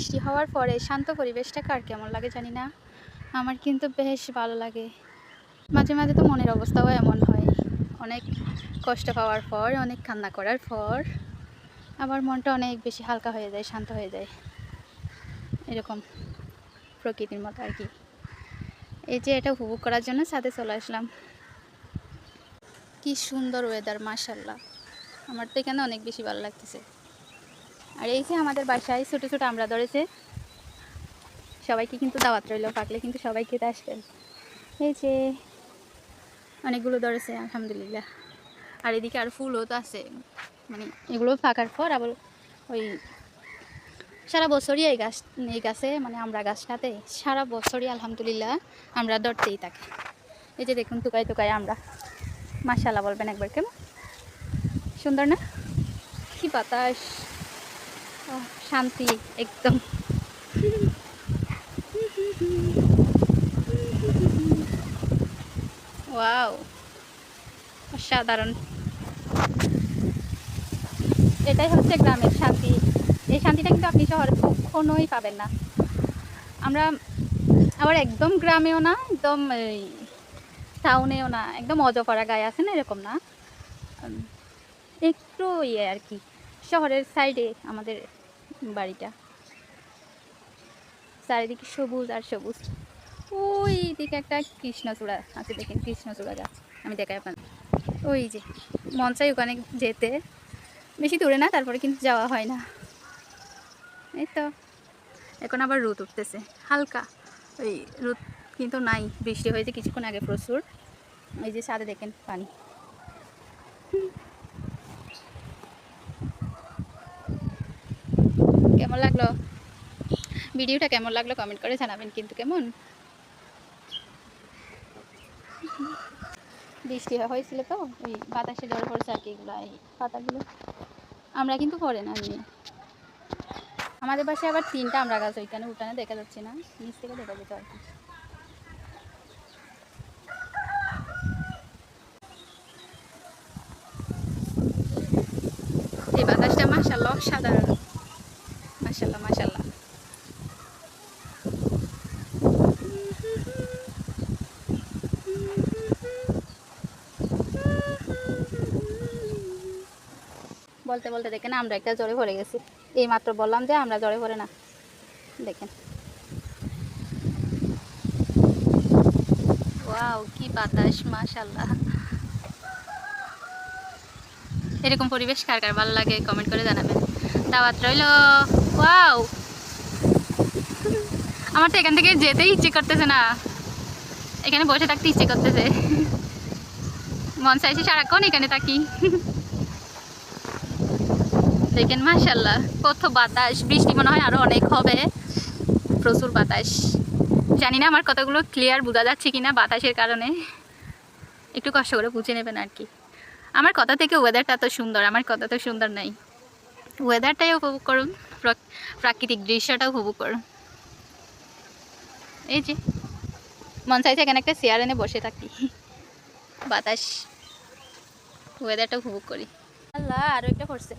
বৃষ্টি হওয়ার পরে শান্ত পরিবেশটা কার কেমন লাগে জানি না, আমার কিন্তু বেশ ভালো লাগে। মাঝে মাঝে তো মনের অবস্থাও এমন হয়, অনেক কষ্ট পাওয়ার পর, অনেক কান্না করার পর আবার মনটা অনেক বেশি হালকা হয়ে যায়, শান্ত হয়ে যায়, এরকম প্রকৃতির মতো আর কি। এই যে এটা উপভোগ করার জন্য ছাদে চলে আসলাম। কি সুন্দর ওয়েদার, মাশাআল্লাহ। আমার তো এখানে অনেক বেশি ভালো লাগতেছে। আর এই যে আমাদের বাসায় ছোটো ছোটো আমরা ধরেছে, সবাইকে কিন্তু দাওয়াত রইল, পাকলে কিন্তু সবাই খেতে আসবেন। এই যে অনেকগুলো ধরেছে আলহামদুলিল্লাহ। আর এদিকে আর ফুলও তো আছে, মানে এগুলো পাকার পর আবার ওই সারা বছরই এই গাছে মানে আমরা গাছটাতে সারা বছরই আলহামদুলিল্লাহ আমরা ধরতেই থাকি। এই যে দেখুন টুকাই টুকাই আমরা, মাশাআল্লাহ বলবেন একবার, কেমন সুন্দর না? কি বাতাস, শান্তি একদম। ওয়াও, অসাধারণ। এটাই হচ্ছে গ্রামের শান্তি। এই শান্তিটা কিন্তু আপনি শহরে কখনোই পাবেন না। আমরা আবার একদম গ্রামেও না, একদম টাউনেও না, একদম অজপাড়া গায়ে আছে না, এরকম না, একটু ইয়ে আর কি, শহরের সাইডে আমাদের বাড়িটা। চারিদিকে সবুজ আর সবুজ। ওই দিকে একটা কৃষ্ণচূড়া আছে, দেখেন কৃষ্ণচূড়া গাছ, আমি দেখাই আপনার। ওই যে মন চাই ওখানে যেতে, বেশি দূরে না, তারপরে কিন্তু যাওয়া হয় না। এই তো এখন আবার রোদ উঠতেছে হালকা, ওই রোদ কিন্তু নাই, বৃষ্টি হয়েছে কিছুক্ষণ আগে প্রচুর। এই যে ছাদে দেখেন পানি। কেমন লাগলো ভিডিওটা, কেমন লাগলো কমেন্ট করে জানাবেন কিন্তু। কেমন বৃষ্টি হয়েছিল তো, ওই বাতাসে ঝরে পড়ছে আর কি, এগুলো এই পাতাগুলো আমরা কিন্তু পড়ে না এমনি। আমাদের বাসায় আবার 3টা আমরা গাছ, ওইখানে উঠানে দেখা যাচ্ছে না, নিচ থেকে দেখা যেত আর কি। এই বাতাসটা মাশাআল্লাহ সাধারণ, মাশাআল্লাহ মাশাআল্লাহ। বলতে বলতে দেখেন আমরা একটা জ্বরে পড়ে গেছি। এই মাত্র বললাম যে আমরা জ্বরে পড়ে না, দেখেন ওয়াও কি বাতাস, মাশাআল্লাহ। এরকম পরিবেশ কার কার ভালো লাগে কমেন্ট করে জানাবেন, দাওয়াত রইল। ওয়াও, আমার তো এখান থেকে যেতেই ইচ্ছে করতেছে না, এখানে বসে থাকতে ইচ্ছে করতেছে, মন চাইছে সারাক্ষণ এখানে থাকি। দেখেন মাশাআল্লাহ কত বাতাস, বৃষ্টি মনে হয় আরো অনেক হবে, প্রচুর বাতাস। জানি না আমার কথাগুলো ক্লিয়ার বোঝা যাচ্ছে কিনা বাতাসের কারণে, একটু কষ্ট করে বুঝে নেবেন আর কি। আমার কথা থেকে ওয়েদারটা তো সুন্দর, আমার কথা তো সুন্দর নাই, ওয়েদারটাই উপভোগ করুন, প্রাকৃতিক দৃশ্যটা উপভোগ করুন। এই যে মন চাইছে এখানে একটা চেয়ার এনে বসে থাকি, বাতাস, ওয়েদারটা উপভোগ করি। আল্লাহ আরও একটা পড়ছে,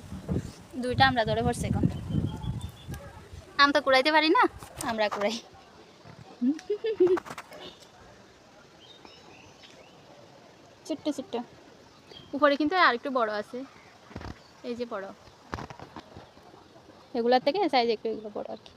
2টা আমরা ধরে পড়ছে। এখন আম তো কুড়াইতে পারি না, আমরা কুড়াই। ছোট্ট ছোট্ট, উপরে কিন্তু আর একটু বড় আছে, এই যে বড়, এগুলার থেকে সাইজ একটু এগুলো বড় আর কি।